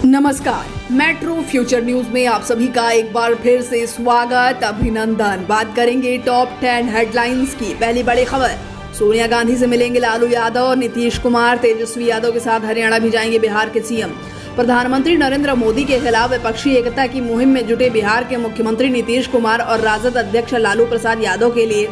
नमस्कार, metro future news में आप सभी का एक बार फिर से स्वागत, अभिनंदन। बात करेंगे टॉप 10 हेडलाइंस की। पहली बड़ी खबर, सोनिया गांधी से मिलेंगे लालू यादव, नीतीश कुमार तेजस्वी यादव के साथ हरियाणा भी जाएंगे बिहार के सीएम। प्रधानमंत्री नरेंद्र मोदी के खिलाफ विपक्षी एकता की मुहिम में जुटे बिहार के मुख्यमंत्री नीतीश कुमार और राजद अध्यक्ष लालू प्रसाद यादव के लिए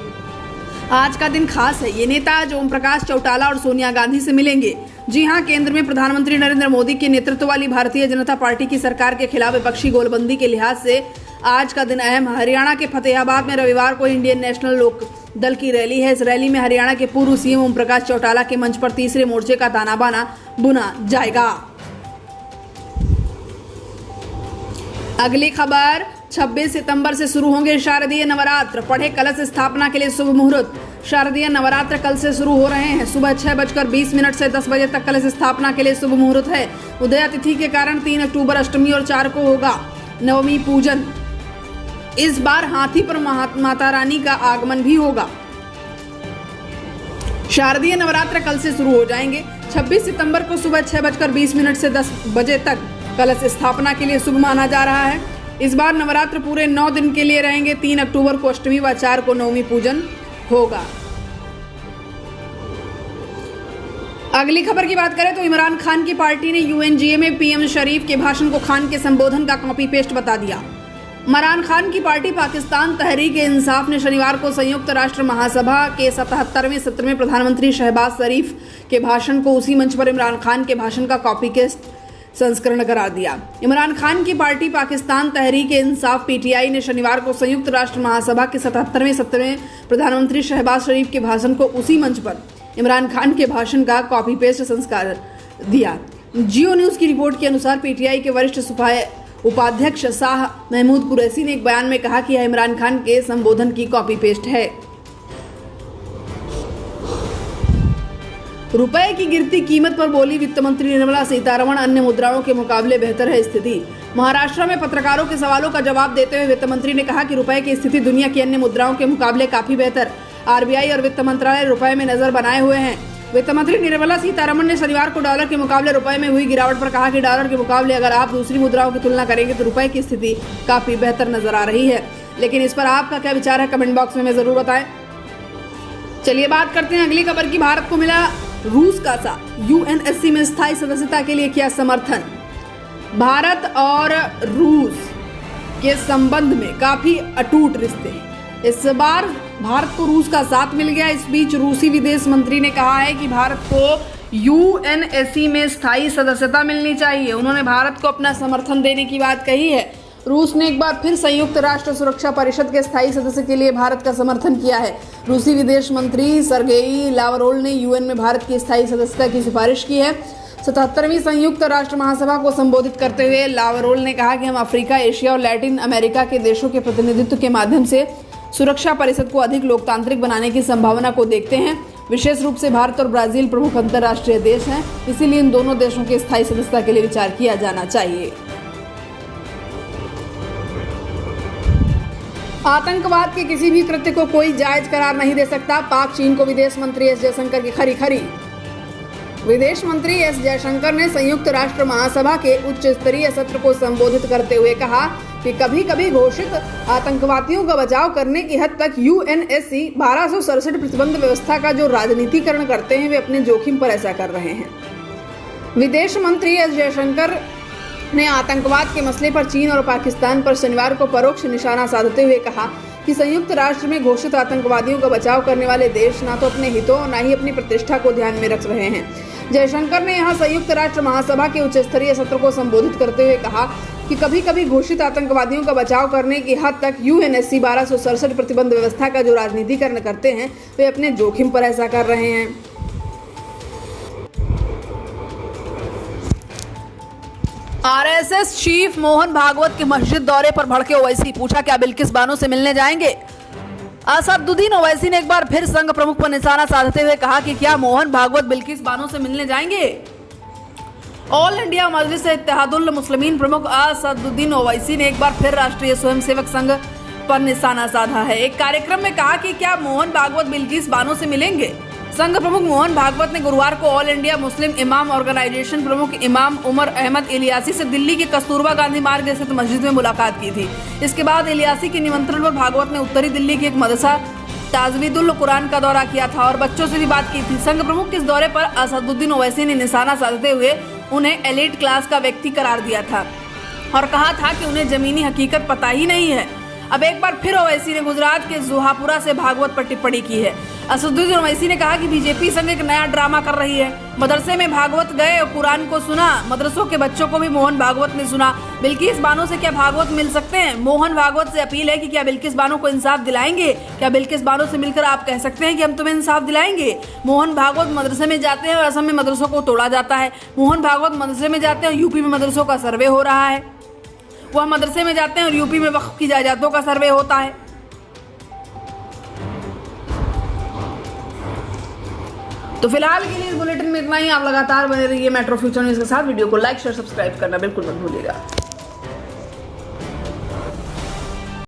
आज का दिन खास है। ये नेता आज ओम प्रकाश चौटाला और सोनिया गांधी से मिलेंगे। जी हां, केंद्र में प्रधानमंत्री नरेंद्र मोदी के नेतृत्व वाली भारतीय जनता पार्टी की सरकार के खिलाफ विपक्षी गोलबंदी के लिहाज से आज का दिन अहम। हरियाणा के फतेहाबाद में रविवार को इंडियन नेशनल लोक दल की रैली है। इस रैली में हरियाणा के पूर्व सीएम ओम प्रकाश चौटाला के मंच पर तीसरे मोर्चे का ताना बाना बुना जाएगा। अगली खबर, 26 सितंबर से शुरू होंगे शारदीय नवरात्र, पढ़े कलश स्थापना के लिए शुभ मुहूर्त। शारदीय नवरात्र कल से शुरू हो रहे हैं। सुबह 6:20 से 10 बजे तक कलश स्थापना के लिए शुभ मुहूर्त है। उदया तिथि के कारण 3 अक्टूबर अष्टमी और 4 को होगा नवमी पूजन। इस बार हाथी पर माता रानी का आगमन भी होगा। शारदीय नवरात्र कल से शुरू हो जाएंगे। 26 सितंबर को सुबह 6:20 से 10 बजे तक कलश स्थापना के लिए शुभ माना जा रहा है। इस बार नवरात्र पूरे 9 दिन के लिए रहेंगे। 3 अक्टूबर को अष्टमी व 4 को नवमी पूजन होगा। अगली खबर की बात करें तो इमरान खान की पार्टी ने यूएनजीए में पीएम शरीफ के भाषण को खान के संबोधन का कॉपी पेस्ट बता दिया। इमरान खान की पार्टी पाकिस्तान तहरीक-ए-इंसाफ ने शनिवार को संयुक्त राष्ट्र महासभा के 77वें सत्र में प्रधानमंत्री शहबाज शरीफ के भाषण को उसी मंच पर इमरान खान के भाषण का कॉपी पेस्ट संस्करण करार दिया। इमरान खान की पार्टी पाकिस्तान तहरीक-ए-इंसाफ पीटीआई ने शनिवार को संयुक्त राष्ट्र महासभा के 77वें सत्र में प्रधानमंत्री शहबाज शरीफ के भाषण को उसी मंच पर इमरान खान के भाषण का कॉपी पेस्ट संस्कार दिया। जियो न्यूज की रिपोर्ट के अनुसार पीटीआई के वरिष्ठ उपाध्यक्ष शाह महमूद कुरैशी ने एक बयान में कहा कि यह इमरान खान के संबोधन की कॉपी पेस्ट है। रुपए की गिरती कीमत पर बोली वित्त मंत्री निर्मला सीतारमण, अन्य मुद्राओं के मुकाबले बेहतर है स्थिति। महाराष्ट्र में पत्रकारों के सवालों का जवाब देते हुए वित्त मंत्री ने कहा कि रुपए की स्थिति दुनिया की अन्य मुद्राओं के मुकाबले काफी बेहतर। आरबीआई और वित्त मंत्रालय रुपए में नजर बनाए हुए हैं। वित्त मंत्री निर्मला सीतारमण ने शनिवार को डॉलर के मुकाबले रुपए में हुई गिरावट पर कहा कि डॉलर के मुकाबले अगर आप दूसरी मुद्राओं की तुलना करेंगे तो रुपए की स्थिति काफी बेहतर नजर आ रही है। लेकिन इस पर आपका क्या विचार है, कमेंट बॉक्स में हमें जरूर बताएं। चलिए बात करते हैं अगली खबर की। भारत को मिला रूस का साथ, यूएनएससी में स्थायी सदस्यता के लिए किया समर्थन। भारत और रूस के संबंध में काफी अटूट रिश्ते हैं। इस बार भारत को रूस का साथ मिल गया। इस बीच रूसी विदेश मंत्री ने कहा है कि भारत को यूएनएससी में स्थायी सदस्यता मिलनी चाहिए। उन्होंने भारत को अपना समर्थन देने की बात कही है। रूस ने एक बार फिर संयुक्त राष्ट्र सुरक्षा परिषद के स्थायी सदस्य के लिए भारत का समर्थन किया है। रूसी विदेश मंत्री सर्गेई लावरोव ने यूएन में भारत की स्थायी सदस्यता की सिफारिश की है। 77वीं संयुक्त राष्ट्र महासभा को संबोधित करते हुए लावरोव ने कहा कि हम अफ्रीका, एशिया और लैटिन अमेरिका के देशों के प्रतिनिधित्व के माध्यम से सुरक्षा परिषद को अधिक लोकतांत्रिक बनाने की संभावना को देखते हैं। विशेष रूप से भारत और ब्राजील प्रमुख अंतर्राष्ट्रीय देश हैं, इसीलिए इन दोनों देशों की स्थायी सदस्यता के लिए विचार किया जाना चाहिए। आतंकवाद के किसी भी कृत्य को कोई जायज करार नहीं दे सकता, पाक चीन को विदेश मंत्री एस जयशंकर की खरी। विदेश मंत्री एस जयशंकर ने संयुक्त राष्ट्र महासभा के उच्च स्तरीय सत्र को संबोधित करते हुए कहा कि कभी कभी घोषित आतंकवादियों का बचाव करने की हद तक यूएनएससी 1267 प्रतिबंध व्यवस्था का जो राजनीतिकरण करते हैं वे अपने जोखिम पर ऐसा कर रहे हैं। विदेश मंत्री एस जयशंकर ने आतंकवाद के मसले पर चीन और पाकिस्तान पर शनिवार को परोक्ष निशाना साधते हुए कहा कि संयुक्त राष्ट्र में घोषित आतंकवादियों का बचाव करने वाले देश ना तो अपने हितों और ना ही अपनी प्रतिष्ठा को ध्यान में रख रहे हैं। जयशंकर ने यहां संयुक्त राष्ट्र महासभा के उच्च स्तरीय सत्र को संबोधित करते हुए कहा कि कभी कभी घोषित आतंकवादियों का बचाव करने की हद तक यूएनएससी 1267 प्रतिबंध व्यवस्था का जो राजनीतिकरण करते हैं वे अपने जोखिम पर ऐसा कर रहे हैं। आरएसएस चीफ मोहन भागवत के मस्जिद दौरे पर भड़के ओवैसी, पूछा क्या बिल्किस बानो से मिलने जाएंगे। असदुद्दीन ओवैसी ने एक बार फिर संघ प्रमुख पर निशाना साधते हुए कहा कि क्या मोहन भागवत बिल्किस बानो से मिलने जाएंगे। ऑल इंडिया मजलिस इत्तेहादुल मुस्लिमीन प्रमुख असदुद्दीन ओवैसी ने एक बार फिर राष्ट्रीय स्वयंसेवक संघ पर निशाना साधा है। एक कार्यक्रम में कहा कि क्या मोहन भागवत बिल्किस बानो से मिलेंगे। संघ प्रमुख मोहन भागवत ने गुरुवार को ऑल इंडिया मुस्लिम इमाम ऑर्गेनाइजेशन प्रमुख इमाम उमर अहमद इलियासी से दिल्ली के कस्तूरबा गांधी मार्ग स्थित मस्जिद में मुलाकात की थी। इसके बाद इलियासी के निमंत्रण पर भागवत ने उत्तरी दिल्ली के एक मदरसा ताजवीदुल कुरान का दौरा किया था और बच्चों से भी बात की थी। संघ प्रमुख के इस दौरे पर असदुद्दीन ओवैसी ने निशाना साधते हुए उन्हें एलीट क्लास का व्यक्ति करार दिया था और कहा था कि उन्हें जमीनी हकीकत पता ही नहीं है। अब एक बार फिर ओवैसी ने गुजरात के जुहापुरा से भागवत पर टिप्पणी की है। असदुद्दीन ओवैसी ने कहा कि बीजेपी संग एक नया ड्रामा कर रही है। मदरसे में भागवत गए और कुरान को सुना, मदरसों के बच्चों को भी मोहन भागवत ने सुना। बिल्किस बानो से क्या भागवत मिल सकते हैं? मोहन भागवत से अपील है कि क्या बिल्किस बानो को इंसाफ दिलाएंगे? क्या बिल्किस बानो से मिलकर आप कह सकते हैं कि हम तुम्हें इंसाफ दिलाएंगे? मोहन भागवत मदरसे में जाते हैं और असम में मदरसों को तोड़ा जाता है। मोहन भागवत मदरसे में जाते हैं और यूपी में मदरसों का सर्वे हो रहा है। वह मदरसे में जाते हैं और यूपी में वक्फ की जायदादों का सर्वे होता है। तो फिलहाल के लिए इस बुलेटिन में इतना ही। आप लगातार बने रहिए मेट्रो फ्यूचर न्यूज़ के साथ। वीडियो को लाइक शेयर सब्सक्राइब करना बिल्कुल मत भूलिएगा।